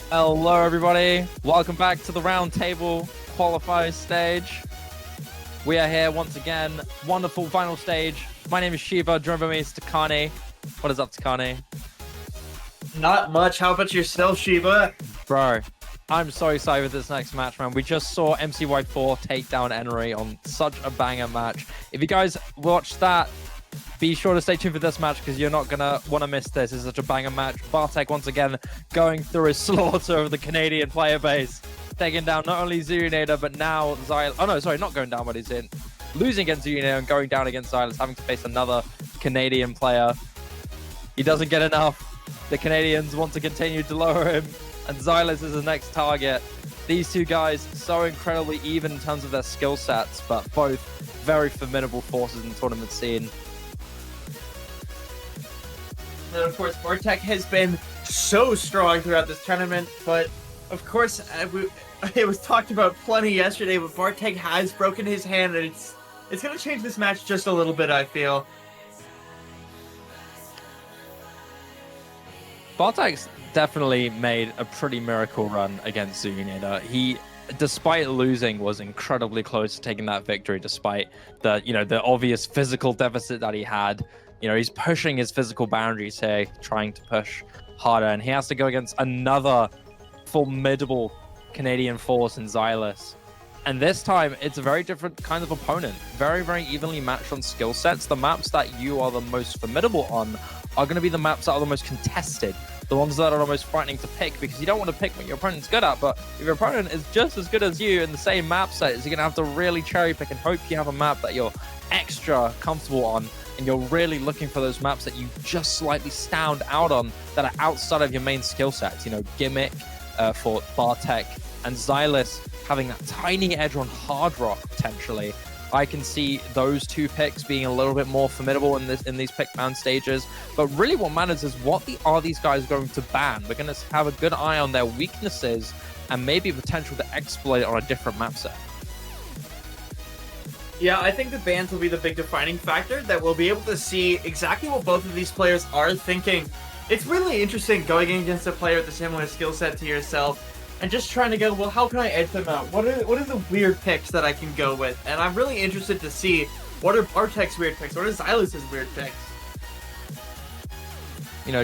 Hello, everybody. Welcome back to the round table qualifier stage. We are here once again. Wonderful final stage. My name is Shiva. Joined by me is Takane. What is up, Takane? Not much. How about yourself, Shiva? Bro, I'm so excited with this next match, man. We just saw MCY4 take down Enery on such a banger match. If you guys watched that, be sure to stay tuned for this match because you're not going to want to miss this. It's such a banger match. Bartek once again going through his slaughter of the Canadian player base. Taking down not only Zylice, but now Zylice. Oh no, sorry, not going down, but he's in. Losing against Zylice and going down against Zylice, having to face another Canadian player. He doesn't get enough. The Canadians want to continue to lower him, and Zylice is the next target. These two guys, so incredibly even in terms of their skill sets, but both very formidable forces in the tournament scene. And of course, Bartek has been so strong throughout this tournament, but of course, it was talked about plenty yesterday, but Bartek has broken his hand, and it's going to change this match just a little bit, I feel. Bartek's definitely made a pretty miracle run against Zylice. He, despite losing, was incredibly close to taking that victory, despite the obvious physical deficit that he had. He's pushing his physical boundaries here, trying to push harder, and he has to go against another formidable Canadian force in Zylice. And this time, it's a very different kind of opponent. Very, very evenly matched on skill sets. The maps that you are the most formidable on are going to be the maps that are the most contested. The ones that are the most frightening to pick, because you don't want to pick what your opponent's good at, but if your opponent is just as good as you in the same map set, you're going to have to really cherry pick and hope you have a map that you're extra comfortable on, and you're really looking for those maps that you just slightly stand out on that are outside of your main skill sets. Gimmick for Bartek and Zylice having that tiny edge on Hard Rock potentially. I can see those two picks being a little bit more formidable in these pick ban stages. But really what matters is are these guys going to ban? We're going to have a good eye on their weaknesses and maybe potential to exploit it on a different map set. Yeah, I think the bans will be the big defining factor, that we'll be able to see exactly what both of these players are thinking. It's really interesting going against a player with a similar skill set to yourself and just trying to go, well, how can I edge them out? What are the weird picks that I can go with? And I'm really interested to see what are Bartek's weird picks, what are Zylice's weird picks.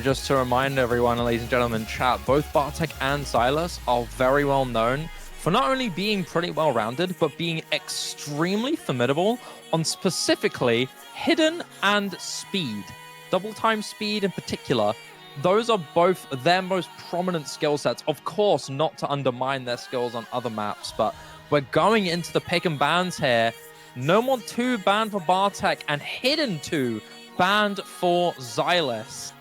Just to remind everyone, ladies and gentlemen, chat, both Bartek and Zylice are very well known for not only being pretty well-rounded, but being extremely formidable on specifically hidden and speed. Double time speed in particular. Those are both their most prominent skill sets. Of course, not to undermine their skills on other maps, but we're going into the pick and bans here. No more 2 banned for Bartek and hidden 2 banned for Zylice.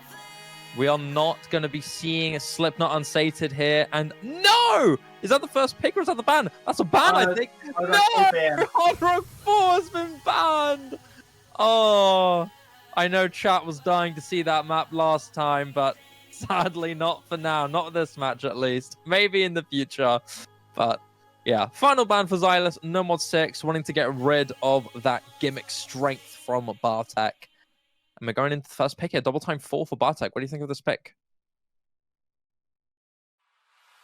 We are not going to be seeing a Slipknot unsated here. And no! Is that the first pick or is that the ban? That's a ban, I think. No! Hard Rock 4 has been banned! Oh, I know chat was dying to see that map last time, but sadly not for now. Not this match, at least. Maybe in the future. But yeah, final ban for Zylice. No mod 6, wanting to get rid of that gimmick strength from Bartek. And we're going into the first pick here. Double time 4 for Bartek. What do you think of this pick?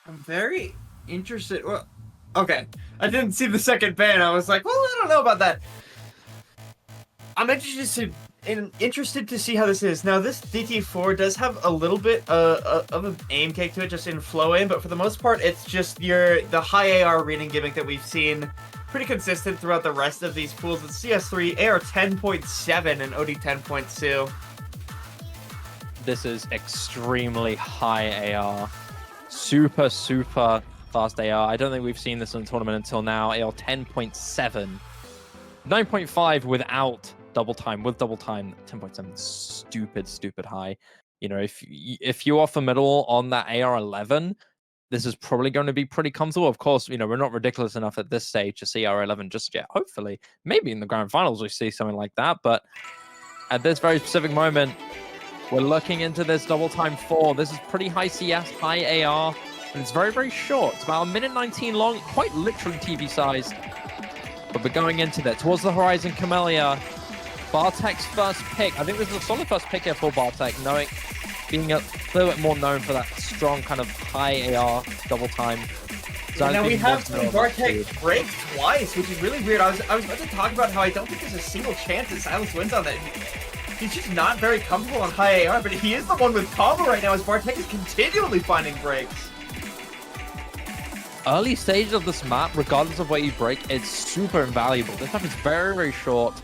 I'm very interested. Well, okay. I didn't see the second ban. I was like, well, I don't know about that. I'm interested to see how this is. Now, this DT4 does have a little bit of an aim cake to it, just in flow aim, but for the most part, it's just the high AR reading gimmick that we've seen pretty consistent throughout the rest of these pools. With CS3, AR 10.7 and OD 10.2. This is extremely high AR. Super, super fast AR. I don't think we've seen this in the tournament until now. AR 10.7. 9.5 without double time. With double time, 10.7. Stupid high. If you are formidable on that AR 11, this is probably going to be pretty comfortable. Of course, we're not ridiculous enough at this stage to see AR 11 just yet. Hopefully, maybe in the grand finals we see something like that. But at this very specific moment, we're looking into this double time 4. This is pretty high CS, high AR, and it's very, very short. It's about 1:19 long, quite literally TV size. But we're going into that. Towards the horizon, Camellia. Bartek's first pick. I think this is a solid first pick here for Bartek, being a little bit more known for that strong kind of high AR double time. And now we have some Bartek break twice, which is really weird. I was about to talk about how I don't think there's a single chance that Zylice wins on that. He's just not very comfortable on high AR, but he is the one with combo right now as Bartek is continually finding breaks. Early stages of this map, regardless of where you break, it's super invaluable. This map is very, very short,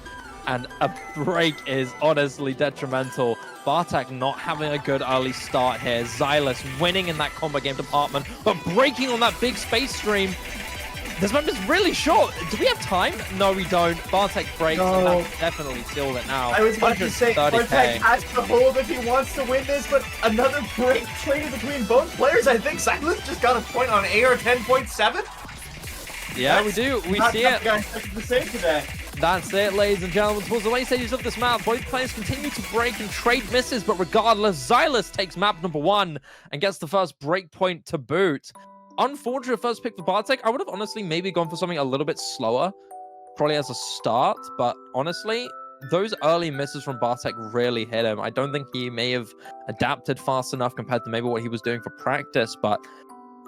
and a break is honestly detrimental. Bartek not having a good early start here. Zylice winning in that combo game department, but breaking on that big space stream. This map is really short. Do we have time? No, we don't. Bartek breaks, and that's definitely sealed it now. I was about to say, Bartek has to hold if he wants to win this, but another break traded between both players. I think Zylice just got a point on AR 10.7. Yeah, we do. We see it. Guys, to say today. That's it, ladies and gentlemen. Towards the late stages of this map, both players continue to break and trade misses, but regardless, Zylice takes map number 1 and gets the first break point to boot. Unfortunate first pick for Bartek. I would have honestly maybe gone for something a little bit slower, probably as a start, but honestly, those early misses from Bartek really hit him. I don't think he may have adapted fast enough compared to maybe what he was doing for practice, but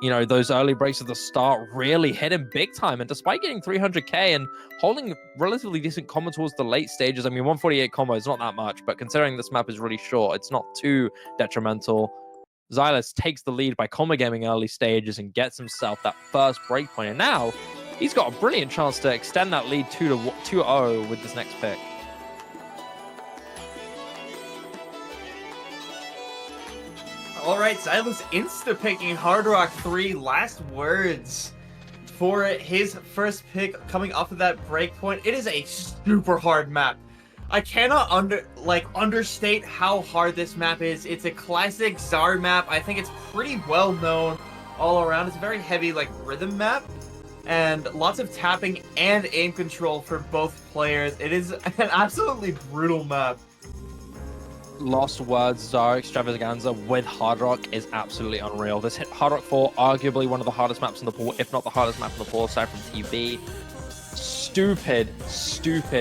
you know, those early breaks at the start really hit him big time. And despite getting 300k and holding relatively decent combo towards the late stages, I mean, 148 combo is not that much, but considering this map is really short, it's not too detrimental. Zylice takes the lead by combo gaming early stages and gets himself that first break point. And now he's got a brilliant chance to extend that lead 2-0 with this next pick. All right, Zylice insta-picking Hard Rock 3. Last words for his first pick coming off of that breakpoint. It is a super hard map. I cannot understate how hard this map is. It's a classic Zard map. I think it's pretty well known all around. It's a very heavy rhythm map and lots of tapping and aim control for both players. It is an absolutely brutal map. Lost words, Zar Extravaganza with Hard Rock is absolutely unreal. This hit Hard Rock 4, arguably one of the hardest maps in the pool, if not the hardest map in the pool, aside from TV. Stupid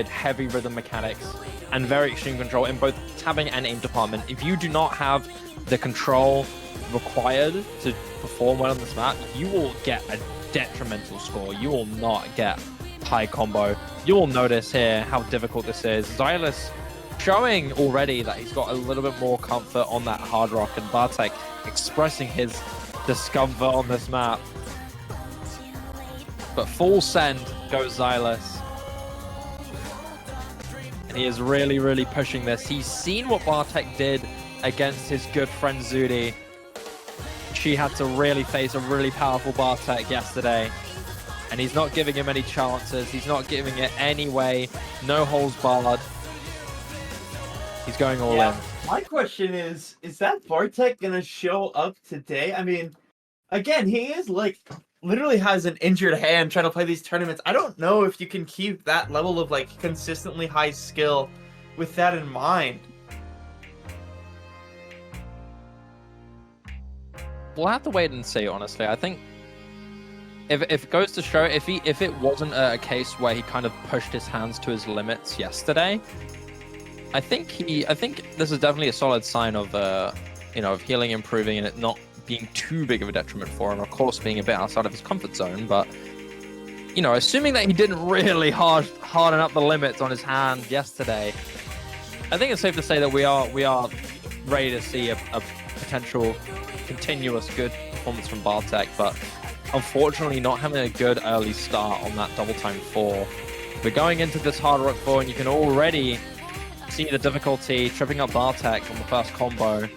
heavy rhythm mechanics and very extreme control in both tapping and aim department. If you do not have the control required to perform well on this map, you will get a detrimental score. You will not get high combo. You will notice here how difficult this is. Zylice showing already that he's got a little bit more comfort on that Hard Rock, and Bartek expressing his discomfort on this map. But full send goes Zylice. And he is really pushing this. He's seen what Bartek did against his good friend Zudi. She had to really face a really powerful Bartek yesterday. And he's not giving him any chances. He's not giving it any way. No holes barred. He's going all in. My question is that Bartek gonna show up today? I mean, again, he is literally has an injured hand trying to play these tournaments. I don't know if you can keep that level of consistently high skill with that in mind. We'll have to wait and see, honestly. I think if it goes to show, if it wasn't a case where he kind of pushed his hands to his limits yesterday, I think this is definitely a solid sign of of healing improving and it not being too big of a detriment for him. Of course, being a bit outside of his comfort zone, but assuming that he didn't really harden up the limits on his hand yesterday, I think it's safe to say that we are ready to see a potential continuous good performance from Bartek. But unfortunately, not having a good early start on that double time 4. We're going into this Hard Rock 4, and you can already see the difficulty tripping up Bartek on the first combo.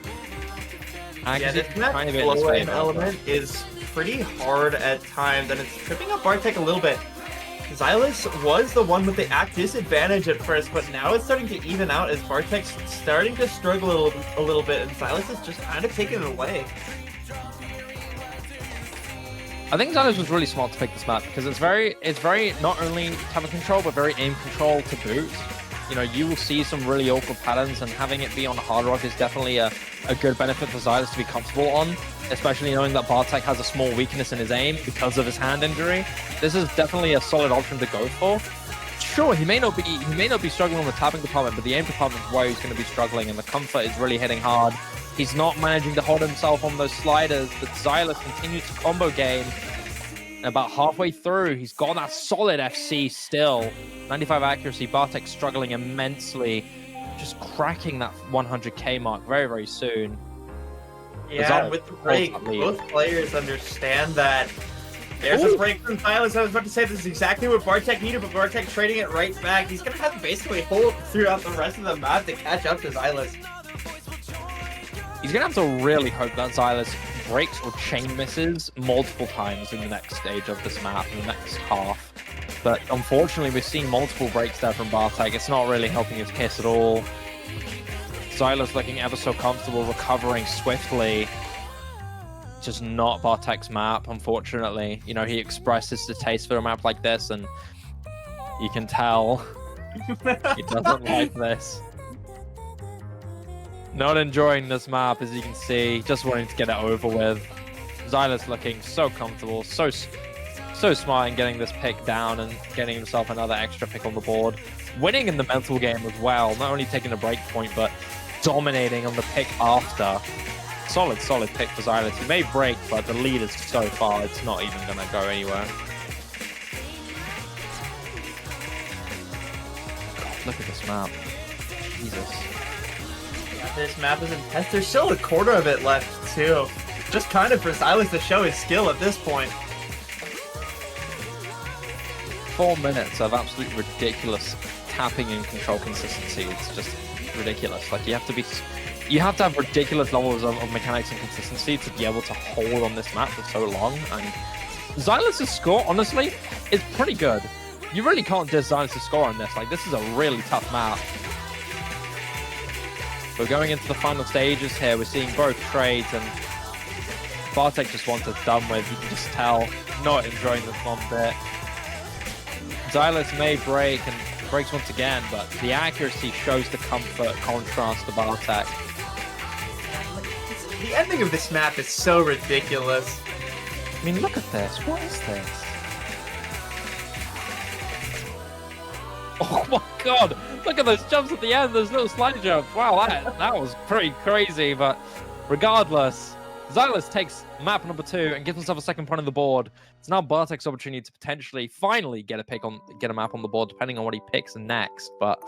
Yeah, this flow-in element is pretty hard at times, and it's tripping up Bartek a little bit. Zylice was the one with the act disadvantage at first, but now it's starting to even out as Bartek's starting to struggle a little bit, and Zylice is just kind of taking it away. I think Zylice was really smart to pick this map because it's very not only time control but very aim control to boot. You will see some really awkward patterns, and having it be on Hard Rock is definitely a good benefit for Zylice to be comfortable on, especially knowing that Bartek has a small weakness in his aim because of his hand injury. This is definitely a solid option to go for. Sure, he may not be struggling on the tapping department, but the aim department is where he's going to be struggling, and the comfort is really hitting hard. He's not managing to hold himself on those sliders, but Zylice continues to combo game. And about halfway through, he's got that solid FC still. 95 accuracy, Bartek struggling immensely, just cracking that 100k mark very, very soon. Yeah, with the break, both players understand that there's a break from Zylice. I was about to say this is exactly what Bartek needed, but Bartek trading it right back. He's going to have to basically hold throughout the rest of the map to catch up to Zylice. He's going to have to really hope that Zylice breaks or chain misses multiple times in the next stage of this map, in the next half. But unfortunately, we're seeing multiple breaks there from Bartek. It's not really helping his case at all. Zylice looking ever so comfortable, recovering swiftly. Just not Bartek's map, unfortunately. You know, he expresses the taste for a map like this, and you can tell he doesn't like this. Not enjoying this map, as you can see, just wanting to get it over with. Zylice looking so comfortable, so smart in getting this pick down and getting himself another extra pick on the board. Winning in the mental game as well, not only taking a break point, but dominating on the pick after. Solid pick for Zylice. He may break, but the lead is so far, it's not even going to go anywhere. God, look at this map. Jesus. This map is intense. There's still a quarter of it left, too. Just kind of for Zylice to show his skill at this point. 4 minutes of absolutely ridiculous tapping and control consistency. It's just ridiculous. Like, you have to have ridiculous levels of mechanics and consistency to be able to hold on this map for so long. And Zylice's score, honestly, is pretty good. You really can't diss Zylice's score on this. Like, this is a really tough map. We're going into the final stages here. We're seeing both trades, and Bartek just wants it done with. You can just tell, not enjoying this one bit. Zylice may break, and breaks once again, but the accuracy shows the comfort contrast to Bartek. The ending of this map is so ridiculous. I mean, look at this. What is this? Oh my god! Look at those jumps at the end, those little slide jumps. Wow, that was pretty crazy, but regardless, Zylice takes map number 2 and gives himself a second point on the board. It's now Bartek's opportunity to potentially finally get a map on the board, depending on what he picks next. But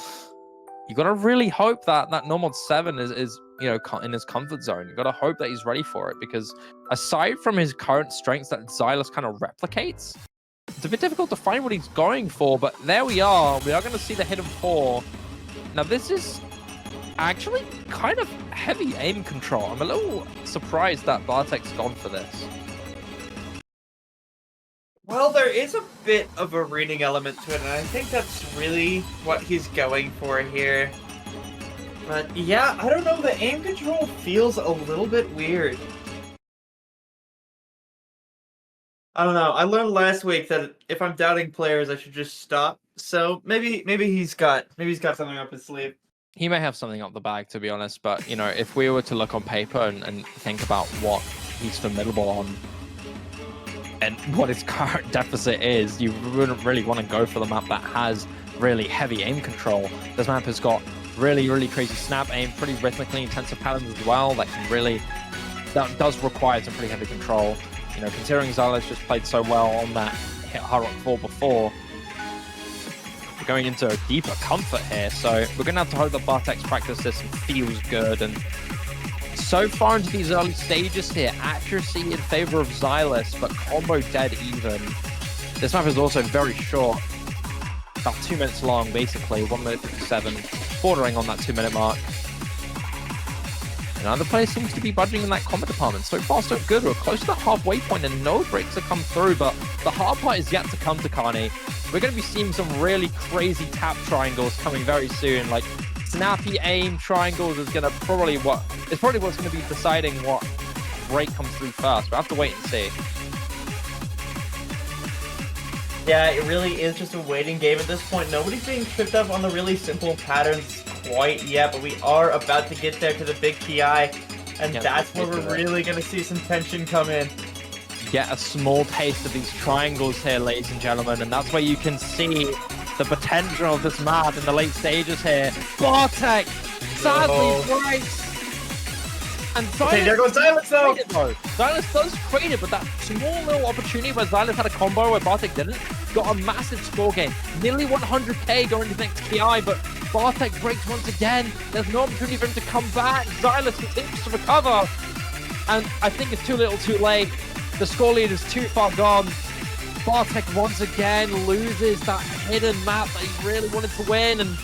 you gotta really hope that normal 7 is you know, in his comfort zone. You gotta hope that he's ready for it, because aside from his current strengths that Zylice kind of replicates, it's a bit difficult to find what he's going for. But there we are. We are going to see the hidden 4. Now, this is actually kind of heavy aim control. I'm a little surprised that Bartek's gone for this. Well, there is a bit of a reading element to it, and I think that's really what he's going for here. But yeah, I don't know, the aim control feels a little bit weird. I don't know, I learned last week that if I'm doubting players, I should just stop. So maybe he's got something up his sleeve. He may have something up the bag, to be honest, but, you know, if we were to look on paper and think about what he's formidable on, and what his current deficit is, you wouldn't really want to go for the map that has really heavy aim control. This map has got really, really crazy snap aim, pretty rhythmically intensive patterns as well, that does require some pretty heavy control. You know, considering Zylice just played so well on that hit Hard Rock 4 before, we're going into a deeper comfort here, so we're going to have to hope that Bartek's practice this and feels good. And so far into these early stages here, accuracy in favor of Zylice, but combo dead even. This map is also very short, about 2 minutes long, basically, 1 minute 57, bordering on that 2 minute mark. And other players seems to be budging in that combat department. So far, so good. We're close to the halfway point and no breaks have come through, but the hard part is yet to come to Carney. We're going to be seeing some really crazy tap triangles coming very soon. Like, snappy aim triangles is going to probably what's going to be deciding what break comes through first. We'll have to wait and see. Yeah, it really is just a waiting game at this point. Nobody's being tripped up on the really simple patterns quite yet, but we are about to get there to the big PI, and that's where we're really going to see some tension come in. Get a small taste of these triangles here, ladies and gentlemen, and that's where you can see the potential of this map in the late stages here. Bartek sadly breaks. And Okay, there goes Zylice though. Zylice does trade it, but that small little opportunity where Zylice had a combo where Bartek didn't, got a massive score gain. Nearly 100k going to the next PI, but Bartek breaks once again. There's no opportunity for him to come back. Zylice continues to recover. And I think it's too little too late. The score lead is too far gone. Bartek once again loses that hidden map that he really wanted to win. And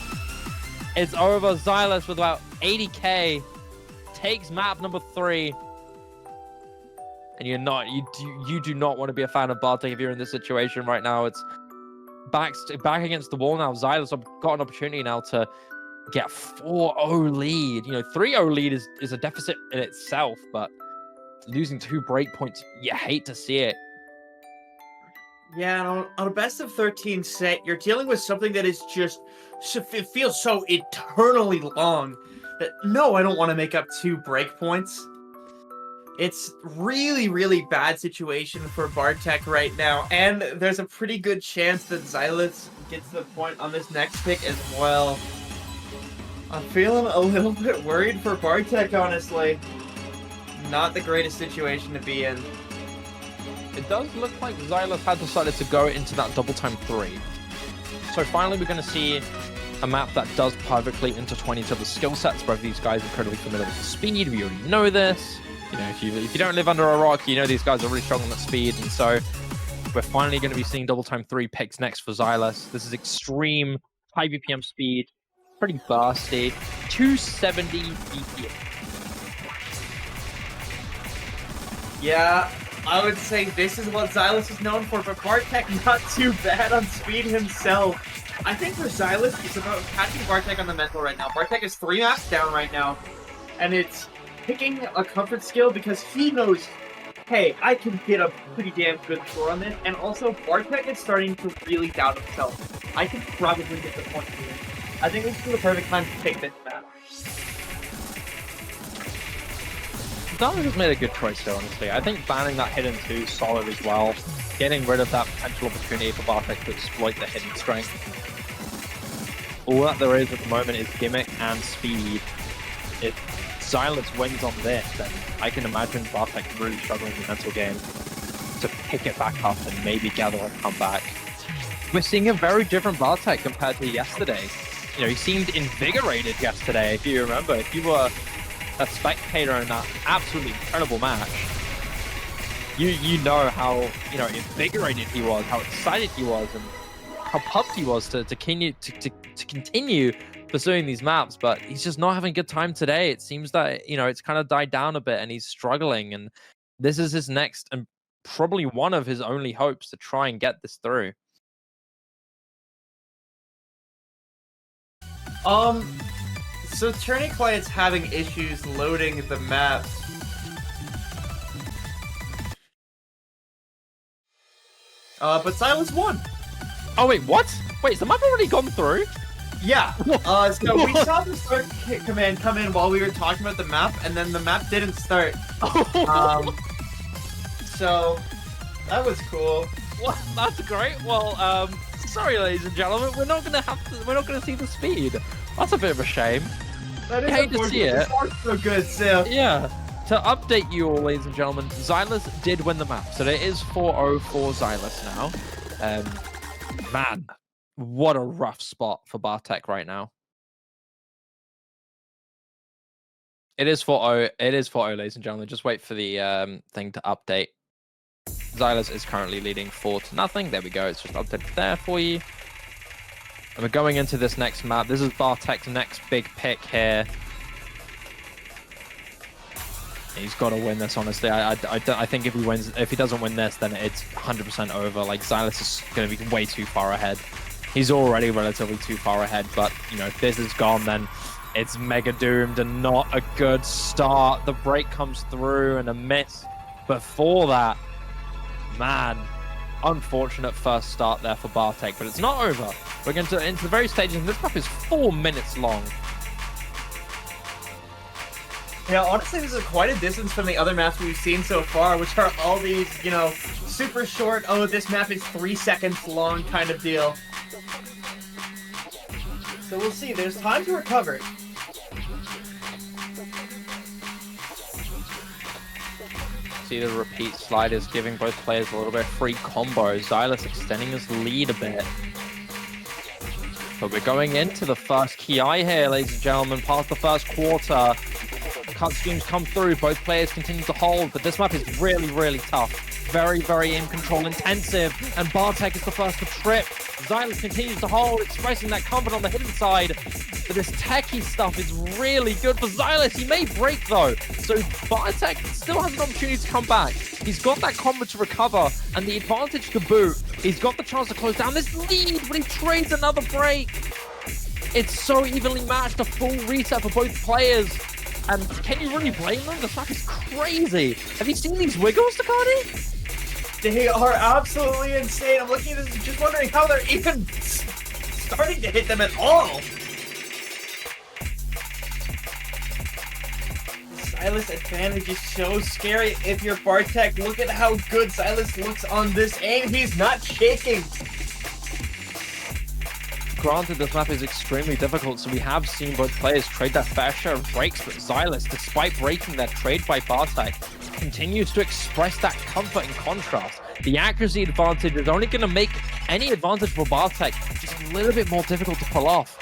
it's over. Zylice with about 80k. Takes map number 3, and you do not want to be a fan of Bartek if you're in this situation right now. It's back against the wall now. Zylice have got an opportunity now to get 4-0 lead. 3-0 lead is a deficit in itself, but losing 2 breakpoints, you hate to see it. Yeah, on a best of 13 set, you're dealing with something that is just, it feels so eternally long. No, I don't want to make up 2 breakpoints. It's really, really bad situation for Bartek right now, and there's a pretty good chance that Zylice gets the point on this next pick as well. I'm feeling a little bit worried for Bartek, honestly. Not the greatest situation to be in. It does look like Zylice had decided to go into that double time 3. So finally we're going to see a map that does perfectly intertwine each other's skill sets. Both of these guys are incredibly familiar with the speed. We already know this. If you don't live under a rock, these guys are really strong on that speed. And so we're finally going to be seeing double time 3 picks next for Zylice. This is extreme high BPM speed, pretty bursty, 270 BPM. Yeah, I would say this is what Zylice is known for, but Bartek not too bad on speed himself. I think for Zylice, it's about catching Bartek on the mental right now. Bartek is 3 maps down right now, and it's picking a comfort skill because he knows, hey, I can get a pretty damn good score on this, and also Bartek is starting to really doubt himself. I can probably get the point here. I think this is the perfect time to take this map. Zylice has made a good choice here, honestly. I think banning that hidden 2 is solid as well. Getting rid of that potential opportunity for Bartek to exploit the hidden strength. All that there is at the moment is gimmick and speed. If Zylice wins on this, then I can imagine Bartek really struggling in the mental game to pick it back up and maybe gather a comeback. We're seeing a very different Bartek compared to yesterday. He seemed invigorated yesterday, if you remember. If you were a spectator in that absolutely incredible match, you know how invigorated he was, how excited he was, and how pumped he was to continue pursuing these maps. But he's just not having a good time today. It seems that it's kind of died down a bit, and he's struggling. And this is his next and probably one of his only hopes to try and get this through. So Turning Quiet's having issues loading the map. But Zylice won. Oh wait, what? Wait, is the map already gone through? Yeah. So we saw the start command come in while we were talking about the map, and then the map didn't start. So that was cool. Well, that's great. Well, sorry, ladies and gentlemen, we're not gonna see the speed. That's a bit of a shame. That is hate to see it. So good, so. Yeah. To update you all, ladies and gentlemen, Zylice did win the map, so it is 4-0 for Zylice now. Man, what a rough spot for Bartek right now. It is 4-0. It is 4-0, ladies and gentlemen. Just wait for the thing to update. Zylice is currently leading 4-0. There we go. It's just updated there for you. And we're going into this next map. This is Bartek's next big pick here. He's got to win this, honestly. I think if he doesn't win this, then it's 100% over. Like, Zylice is going to be way too far ahead. He's already relatively too far ahead, but, if this is gone, then it's mega doomed and not a good start. The break comes through and a miss before that. Man, unfortunate first start there for Bartek, but it's not over. We're going to into the very stages, and this map is 4 minutes long. Yeah, honestly, this is quite a distance from the other maps we've seen so far, which are all these, super short, oh, this map is 3 seconds long kind of deal. So we'll see. There's time to recover. see the repeat sliders giving both players a little bit of free combo. Zylice extending his lead a bit. But we're going into the first KI here, ladies and gentlemen, past the first quarter. Cutscenes come through, both players continue to hold, but this map is really, really tough. Very, very in-control intensive, and Bartek is the first to trip. Zylice continues to hold, expressing that comfort on the hidden side. But this techie stuff is really good for Zylice. He may break though, so Bartek still has an opportunity to come back. He's got that combo to recover, and the advantage to boot. He's got the chance to close down this lead, but he trades another break. It's so evenly matched, a full reset for both players. And can you really blame them? The map is crazy. Have you seen these wiggles, Takani? They are absolutely insane. I'm looking at this and just wondering how they're even starting to hit them at all. Zylice advantage is so scary if you're Bartek. Look at how good Zylice looks on this aim. He's not shaking. Granted, this map is extremely difficult, so we have seen both players trade their fair share of breaks, but Zylice, despite breaking that trade by Bartek, continues to express that comfort and contrast. The accuracy advantage is only going to make any advantage for Bartek just a little bit more difficult to pull off.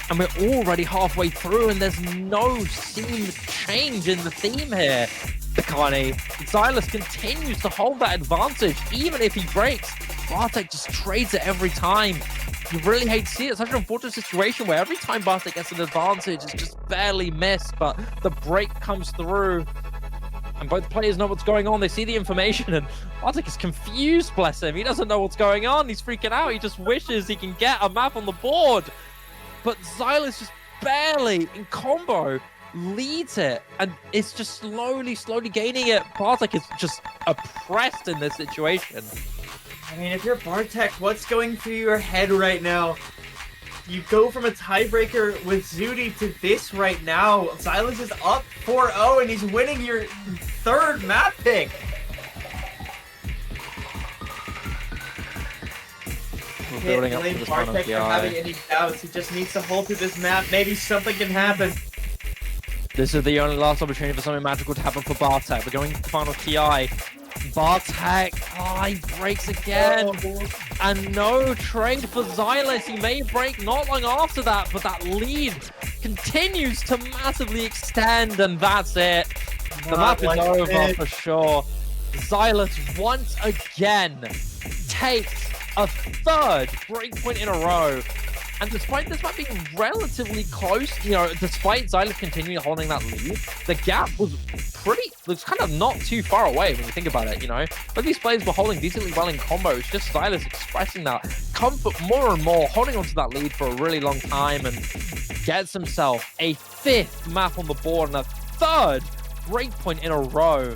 And we're already halfway through, and there's no seem change in the theme here. Takani, Zylice continues to hold that advantage, even if he breaks. Bartek just trades it every time. You really hate to see it. It's such an unfortunate situation where every time Bartek gets an advantage, it's just barely missed, but the break comes through. And both players know what's going on. They see the information, and Bartek is confused, bless him. He doesn't know what's going on. He's freaking out. He just wishes he can get a map on the board. But Zylice just barely, in combo, leads it. And it's just slowly gaining it. Bartek is just oppressed in this situation. I mean, if you're Bartek, what's going through your head right now? You go from a tiebreaker with Zudi to this right now. Zylice is up 4-0 and he's winning your third map pick. We're building up to this final Bartek for having any doubts. He just needs to hold through this map. Maybe something can happen. This is the only last opportunity for something magical to happen for Bartek. We're going to the final KI. Bartek, he breaks again. And no trade for Zylice. He may break not long after that, but that lead continues to massively extend, and that's it. The map is over for sure. Zylice once again takes a third breakpoint in a row. And despite this map being relatively close, despite Zylice continuing holding that lead, the gap was kind of not too far away when you think about it, But these players were holding decently well in combo. It's just Zylice expressing that comfort more and more, holding onto that lead for a really long time, and gets himself a fifth map on the board and a third breakpoint in a row.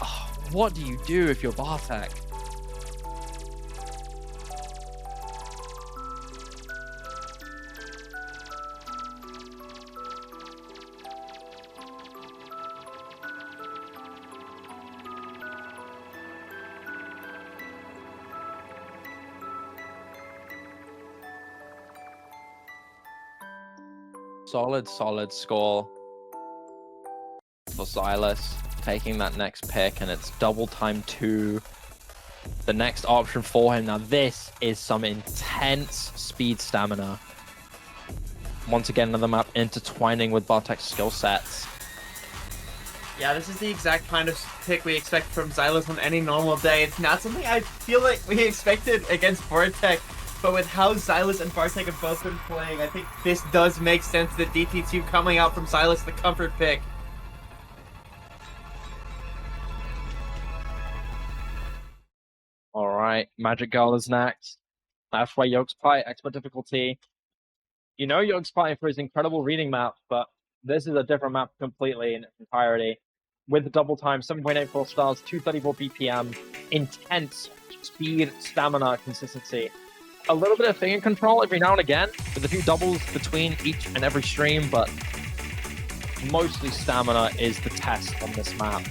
Oh, what do you do if you're Bartek? Solid score for Zylice, taking that next pick, and it's double time 2. The next option for him. Now this is some intense speed stamina. Once again, another map intertwining with Bartek's skill sets. Yeah, this is the exact kind of pick we expect from Zylice on any normal day. It's not something I feel like we expected against Bartek. But with how Zylice and Bartek have both been playing, I think this does make sense. The DT2 coming out from Zylice, the comfort pick. All right, Magic Girl is next. That's why Yoke's Pie, expert difficulty. Yoke's Pie for his incredible reading map, but this is a different map completely in its entirety. With double time, 7.84 stars, 234 BPM, intense speed, stamina, consistency. A little bit of finger control every now and again, with a few doubles between each and every stream, but mostly stamina is the test on this map.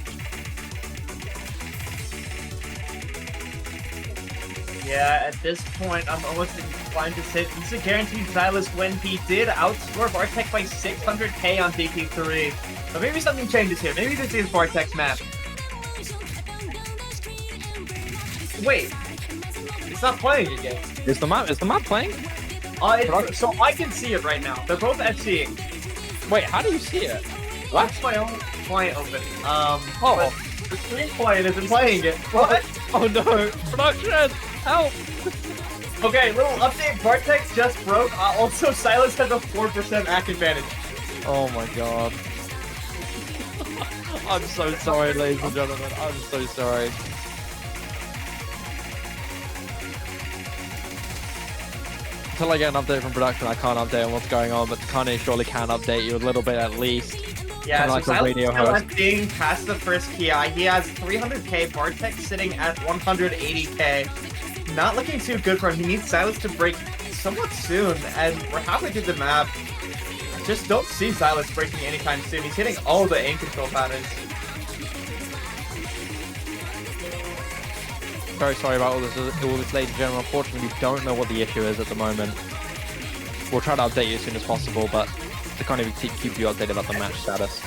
Yeah, at this point, I'm almost inclined to say this is a guaranteed Zylice win. He did outscore Bartek by 600k on DT3. But maybe something changes here. Maybe this is Bartek's map. Wait, it's not playing again. Is the map playing? So I can see it right now. They're both FCing. Wait, how do you see it? What? That's my own client open. Oh. The stream client isn't playing it. What? Oh no! Production! Help! Okay, little update. Bartek just broke. Also, Zylice has a 4% act advantage. Oh my god. I'm so sorry, ladies and gentlemen. I'm so sorry. Until I get an update from production, I can't update on what's going on, but Kanye surely can update you a little bit at least. Yeah, like so a radio Zylice host. being past the first KI. He has 300k. Bartek sitting at 180k. Not looking too good for him. He needs Zylice to break somewhat soon, and we're halfway through the map. Just don't see Zylice breaking anytime soon. He's hitting all the aim control patterns. Very sorry about all this, ladies and gentlemen. Unfortunately, we don't know what the issue is at the moment. We'll try to update you as soon as possible, but I can't even keep you updated about the match status.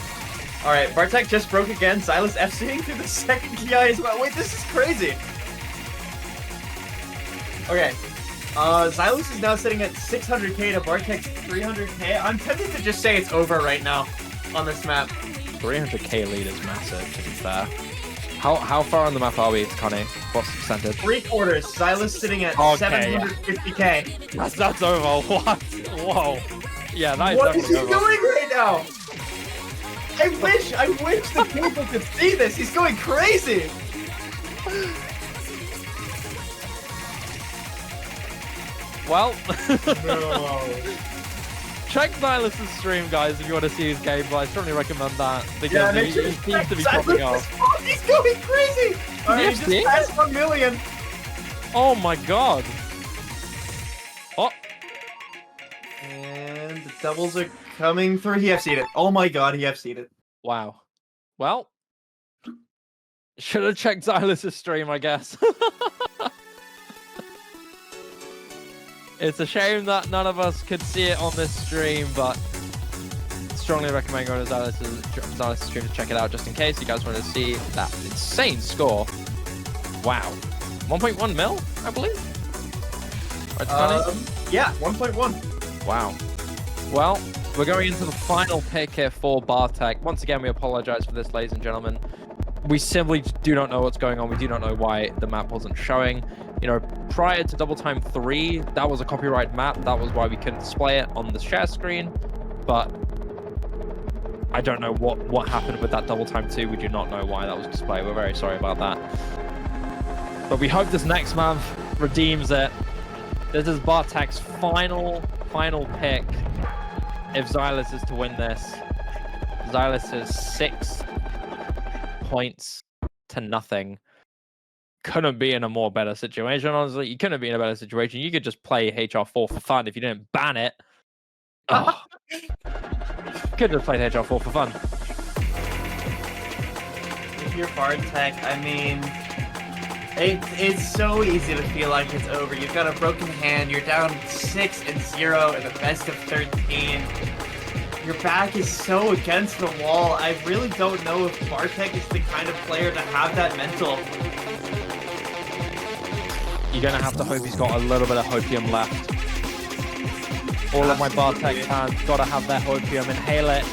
Alright, Bartek just broke again. Zylice FCing through the second KI as well. Wait, this is crazy. Okay. Zylice is now sitting at 600k to Bartek's 300k. I'm tempted to just say it's over right now on this map. 300k lead is massive, to be fair. How far on the map are we, Connie? What's the percentage? 3/4. Zylice sitting at Okay, 750k. Yeah. That's over. What? Whoa. Yeah, that is What is he definitely doing over. right now? I wish the people could see this. He's going crazy. Well, No. check Zylice's stream, guys, if you want to see his gameplay. I strongly recommend that because Yeah, he make sure seems to be Zylice popping is- off. Oh, he's going crazy. Alright, he see? just passed 1 million. Oh my god. Oh, And the doubles are coming through. He FC'd it. Oh my god, he FC'd it. wow. Well, should have checked Zylice's stream, I guess. It's a shame that none of us could see it on this stream, but strongly recommend going to Zylice's stream to check it out just in case you guys want to see that insane score. Wow. 1.1 mil, I believe? Right, Connie? Yeah, 1.1. Wow. Well, we're going into the final pick here for Bartek. Once again, we apologize for this, ladies and gentlemen. We simply do not know what's going on. We do not know why the map wasn't showing. You know, prior to Double Time 3, that was a copyright map. That was why we couldn't display it on the share screen. But I don't know what happened with that Double Time 2. We do not know why that was displayed. We're very sorry about that. But we hope this next month redeems it. This is Bartek's final pick. If Zylice is to win this, Zylice is 6 points to nothing. Couldn't be in a more better situation, honestly. You couldn't be in a better situation. You could just play HR4 for fun if you didn't ban it. Oh. Could have played HR4 for fun. If you're Bartek, I mean, it's so easy to feel like it's over. You've got a broken hand. You're down 6-0 in the best of 13. Your back is so against the wall. I really don't know if Bartek is the kind of player to have that mental. You're going to have to hope he's got a little bit of hopium left. All of my Bartek fans got to have their hopium. Inhale it.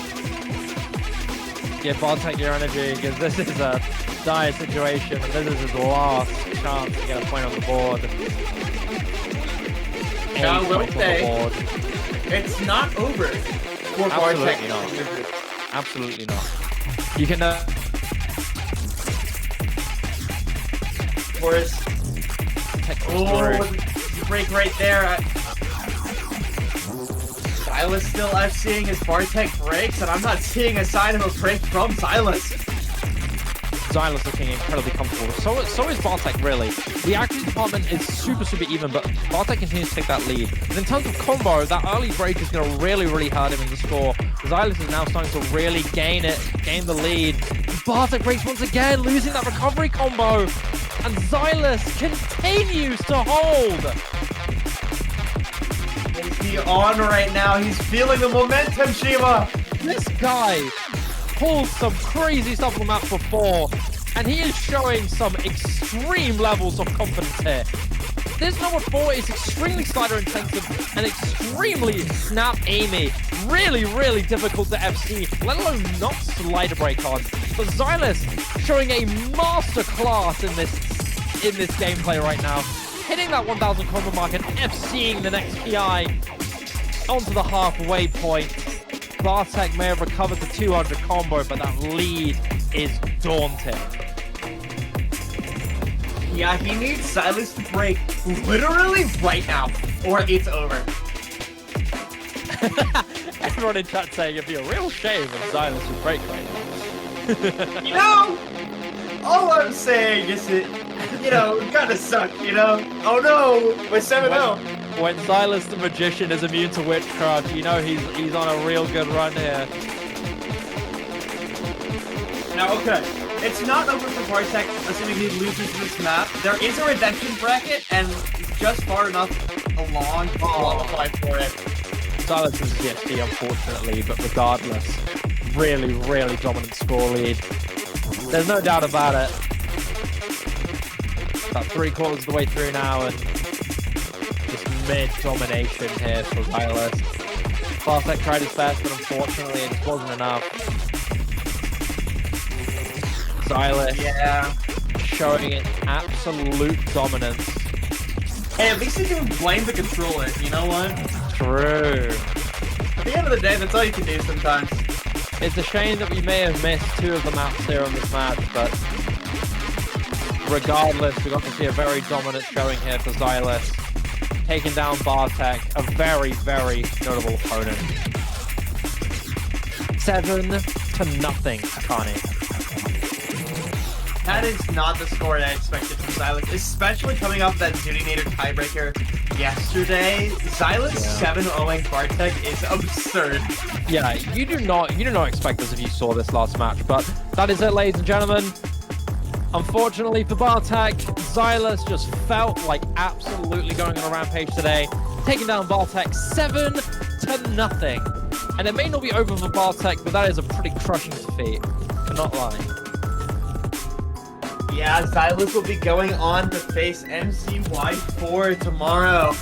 Give Bartek your energy, because this is a dire situation, and this is his last chance to get a point on the board. Now, I will on the say, board. it's not over for Bartek. Absolutely not. Absolutely not. You can... Force. Oh, break right there. Zylice still FCing as Bartek breaks, and I'm not seeing a sign of a break from Zylice. Zylice looking incredibly comfortable. So is Bartek, really. The action department is super even, but Bartek continues to take that lead. And in terms of combo, that early break is going to really hurt him in the score. Zylice is now starting to really gain the lead. Bartek breaks once again, losing that recovery combo. And Zylice continues to hold. Is he on right now? He's feeling the momentum, Shima. This guy pulled some crazy stuff on the map before. And he is showing some extreme levels of confidence here. This number 4 is extremely slider intensive and extremely snap aimy. Really, really difficult to FC, let alone not slider break on. But Zylice showing a master class in this gameplay right now. Hitting that 1,000 combo mark and FCing the next PI onto the halfway point. Bartek may have recovered the 200 combo, but that lead is daunting. Yeah, he needs Zylice to break literally right now, or it's over. Everyone in chat saying it'd be a real shame if Zylice would break right now. You know, all I'm saying is it, kinda suck, Oh no, we're 7-0. When Zylice the Magician is immune to witchcraft, he's on a real good run here. Now, okay, it's not over for Bartek, assuming he loses this map. There is a redemption bracket, and just far enough along to qualify for it. Zylice is GSD, unfortunately, but regardless, really, really dominant score lead. There's no doubt about it. About 3/4 of the way through now, and just mid-domination here for Zylice. Bartek tried his best, but unfortunately it just wasn't enough. Zylice, yeah, showing an absolute dominance. Hey, at least he can blame the controller, you know what? True. At the end of the day, that's all you can do sometimes. It's a shame that we may have missed 2 of the maps here on this match, but regardless, we got to see a very dominant showing here for Zylice, taking down Bartek, a very, very notable opponent. 7-0, Akane. That is not the score that I expected from Zylice, especially coming off that Zudinator tiebreaker yesterday. Zylice 7-0ing Bartek is absurd. Yeah, you do not expect this if you saw this last match, but that is it, ladies and gentlemen. Unfortunately for Bartek, Zylice just felt like absolutely going on a rampage today, taking down Bartek 7-0. And it may not be over for Bartek, but that is a pretty crushing defeat. Cannot lie. Yeah, Zylice will be going on to face MCY4 tomorrow.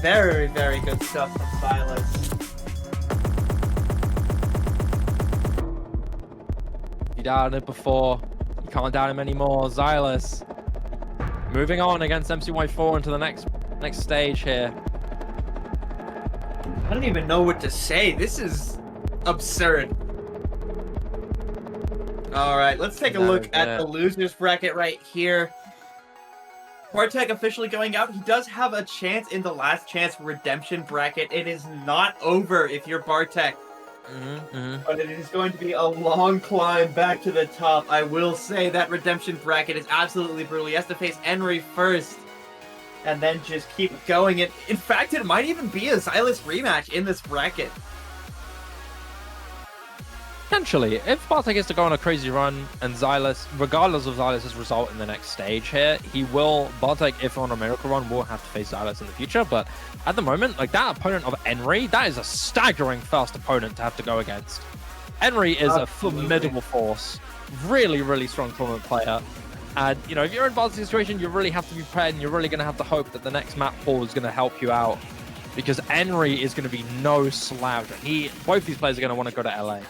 Very, very good stuff from Zylice. You doubted it before. You can't doubt him anymore. Zylice moving on against MCY4 into the next stage here. I don't even know what to say. This is absurd. All right, let's take a look at the losers bracket right here. Bartek officially going out. He does have a chance in the last chance redemption bracket. It is not over if you're Bartek. But it is going to be a long climb back to the top. I will say that redemption bracket is absolutely brutal. He has to face Henry first, and then just keep going. In fact, it might even be a Zylice rematch in this bracket. Potentially, if Bartek is to go on a crazy run and Zylice, regardless of Zylice's result in the next stage here, Bartek, if on a miracle run, will have to face Zylice in the future. But at the moment, like that opponent of Henry, that is a staggering first opponent to have to go against. Henry is a formidable force, really, really strong tournament player. And, if you're in Bartek's situation, you really have to be prepared and you're really going to have to hope that the next map pool is going to help you out. Because Henry is going to be no slouch. Both these players are going to want to go to LA.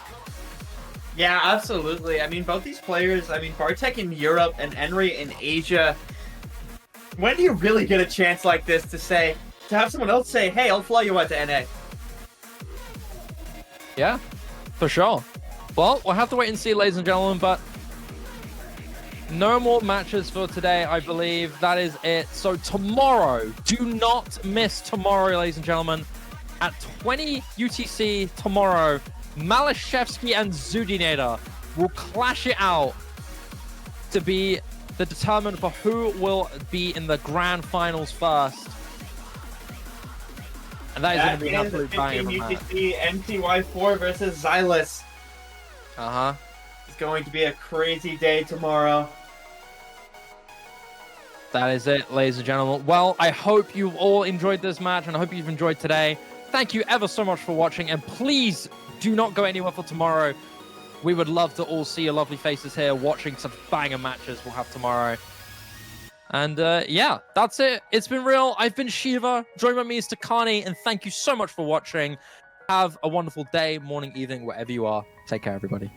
Yeah, absolutely. I mean, both these players, Bartek in Europe and Henry in Asia. When do you really get a chance like this to have someone else say, hey, I'll fly you out to NA? Yeah, for sure. Well, we'll have to wait and see, ladies and gentlemen, but no more matches for today, I believe. That is it. So tomorrow, do not miss tomorrow, ladies and gentlemen. At 20 UTC tomorrow, Malashevsky and Zudinator will clash it out to be the determinant for who will be in the grand finals first. And that is going to be an absolute banger. UTC MCY4 versus Zylice. It's going to be a crazy day tomorrow. That is it, ladies and gentlemen. Well, I hope you've all enjoyed this match, and I hope you've enjoyed today. Thank you ever so much for watching, and please do not go anywhere for tomorrow. We would love to all see your lovely faces here watching some banger matches we'll have tomorrow. And yeah, that's it. It's been real. I've been Shiva. Joined by me is Takani, and thank you so much for watching. Have a wonderful day, morning, evening, wherever you are. Take care, everybody.